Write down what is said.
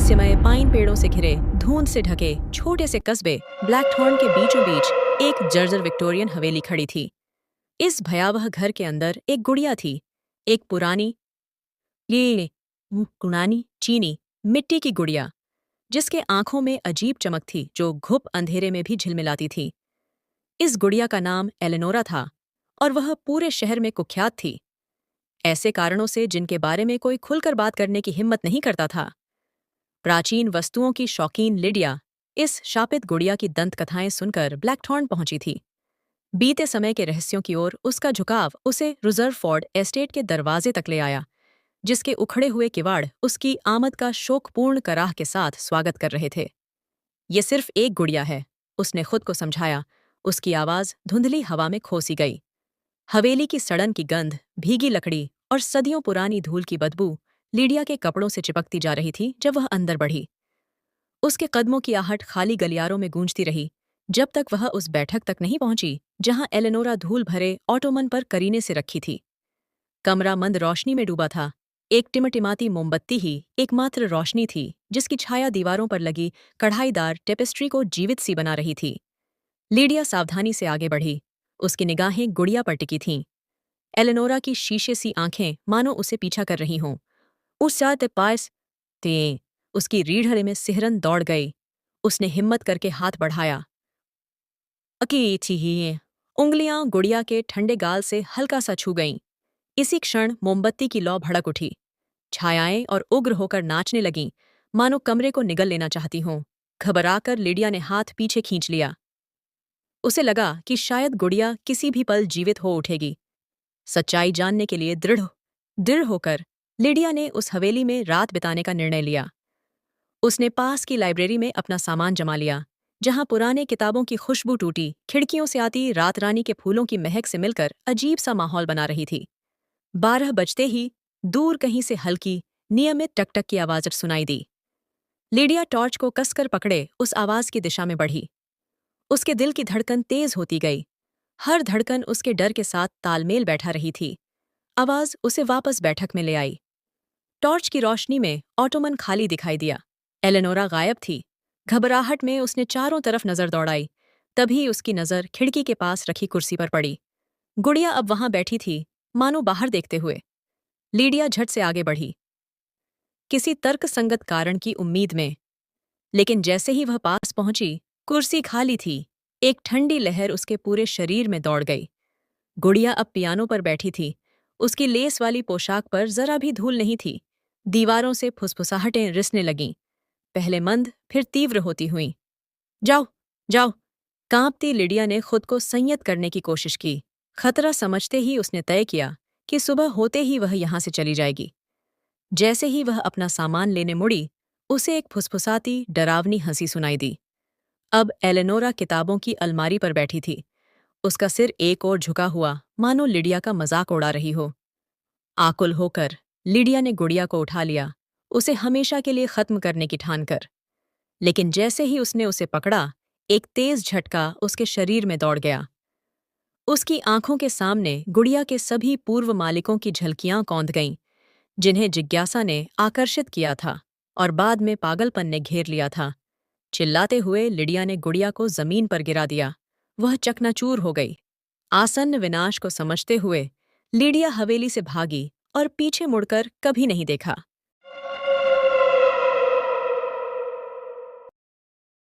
रहस्यमय पाइन पेड़ों से घिरे, धुंध से ढके छोटे से कस्बे ब्लैकथॉर्न के बीचों बीच एक जर्जर विक्टोरियन हवेली खड़ी थी। इस भयावह घर के अंदर एक गुड़िया थी, एक पुरानी ये पुरानी चीनी मिट्टी की गुड़िया, जिसके आंखों में अजीब चमक थी जो घुप अंधेरे में भी झिलमिलाती थी। इस गुड़िया का नाम एलेनोरा था और वह पूरे शहर में कुख्यात थी, ऐसे कारणों से जिनके बारे में कोई खुलकर बात करने की हिम्मत नहीं करता था। प्राचीन वस्तुओं की शौकीन लिडिया इस शापित गुड़िया की दंत कथाएं सुनकर ब्लैकथॉर्न पहुंची थी। बीते समय के रहस्यों की ओर उसका झुकाव उसे रुजरफोर्ड एस्टेट के दरवाजे तक ले आया, जिसके उखड़े हुए किवाड़ उसकी आमद का शोकपूर्ण कराह के साथ स्वागत कर रहे थे। ये सिर्फ एक गुड़िया है, उसने खुद को समझाया। उसकी आवाज धुंधली हवा में खोसी गई। हवेली की सड़न की गंध, भीगी लकड़ी और सदियों पुरानी धूल की बदबू लीडिया के कपड़ों से चिपकती जा रही थी जब वह अंदर बढ़ी। उसके कदमों की आहट खाली गलियारों में गूंजती रही, जब तक वह उस बैठक तक नहीं पहुंची जहां एलेनोरा धूल भरे ऑटोमन पर करीने से रखी थी। कमरा मंद रोशनी में डूबा था। एक टिमटिमाती मोमबत्ती ही एकमात्र रोशनी थी जिसकी छाया दीवारों पर लगी कढ़ाईदार टेपेस्ट्री को जीवित सी बना रही थी। लीडिया सावधानी से आगे बढ़ी। उसकी निगाहें गुड़िया पर टिकी थीं। एलेनोरा की शीशे सी आंखें मानो उसे पीछा कर रही हों। उस साथ पास ते उसकी रीढ़ में सिहरन दौड़ गई। उसने हिम्मत करके हाथ बढ़ाया। अकी थी ही उंगलियां गुड़िया के ठंडे गाल से हल्का सा छू गईं। इसी क्षण मोमबत्ती की लौ भड़क उठी। छायाएं और उग्र होकर नाचने लगीं, मानो कमरे को निगल लेना चाहती हों। घबराकर लिडिया ने हाथ पीछे खींच लिया। उसे लगा कि शायद गुड़िया किसी भी पल जीवित हो उठेगी। सच्चाई जानने के लिए दृढ़ होकर लिडिया ने उस हवेली में रात बिताने का निर्णय लिया। उसने पास की लाइब्रेरी में अपना सामान जमा लिया, जहां पुराने किताबों की खुशबू टूटी खिड़कियों से आती रात रानी के फूलों की महक से मिलकर अजीब सा माहौल बना रही थी। 12 बजते ही दूर कहीं से हल्की, नियमित टकटक की आवाज सुनाई दी। लिडिया टॉर्च को कसकर पकड़े उस आवाज की दिशा में बढ़ी। उसके दिल की धड़कन तेज होती गई। हर धड़कन उसके डर के साथ तालमेल बैठा रही थी। आवाज उसे वापस बैठक में ले आई। टॉर्च की रोशनी में ऑटोमन खाली दिखाई दिया। एलेनोरा गायब थी। घबराहट में उसने चारों तरफ नजर दौड़ाई। तभी उसकी नजर खिड़की के पास रखी कुर्सी पर पड़ी। गुड़िया अब वहां बैठी थी, मानो बाहर देखते हुए। लिडिया झट से आगे बढ़ी, किसी तर्कसंगत कारण की उम्मीद में। लेकिन जैसे ही वह पास पहुंची, कुर्सी खाली थी। एक ठंडी लहर उसके पूरे शरीर में दौड़ गई। गुड़िया अब पियानो पर बैठी थी। उसकी लेस वाली पोशाक पर जरा भी धूल नहीं थी। दीवारों से फुसफुसाहटें रिसने लगीं, पहले मंद फिर तीव्र होती हुईं। जाओ जाओ। कांपती लिडिया ने खुद को संयत करने की कोशिश की। खतरा समझते ही उसने तय किया कि सुबह होते ही वह यहां से चली जाएगी। जैसे ही वह अपना सामान लेने मुड़ी, उसे एक फुसफुसाती डरावनी हंसी सुनाई दी। अब एलेनोरा किताबों की अलमारी पर बैठी थी, उसका सिर एक ओर झुका हुआ, मानो लिडिया का मजाक उड़ा रही हो। आकुल होकर लिडिया ने गुड़िया को उठा लिया, उसे हमेशा के लिए खत्म करने की ठान कर। लेकिन जैसे ही उसने उसे पकड़ा, एक तेज झटका उसके शरीर में दौड़ गया। उसकी आंखों के सामने गुड़िया के सभी पूर्व मालिकों की झलकियां कौंध गईं, जिन्हें जिज्ञासा ने आकर्षित किया था और बाद में पागलपन ने घेर लिया था। चिल्लाते हुए लिडिया ने गुड़िया को जमीन पर गिरा दिया। वह चकनाचूर हो गई। आसन्न विनाश को समझते हुए लिडिया हवेली से भागी और पीछे मुड़कर कभी नहीं देखा।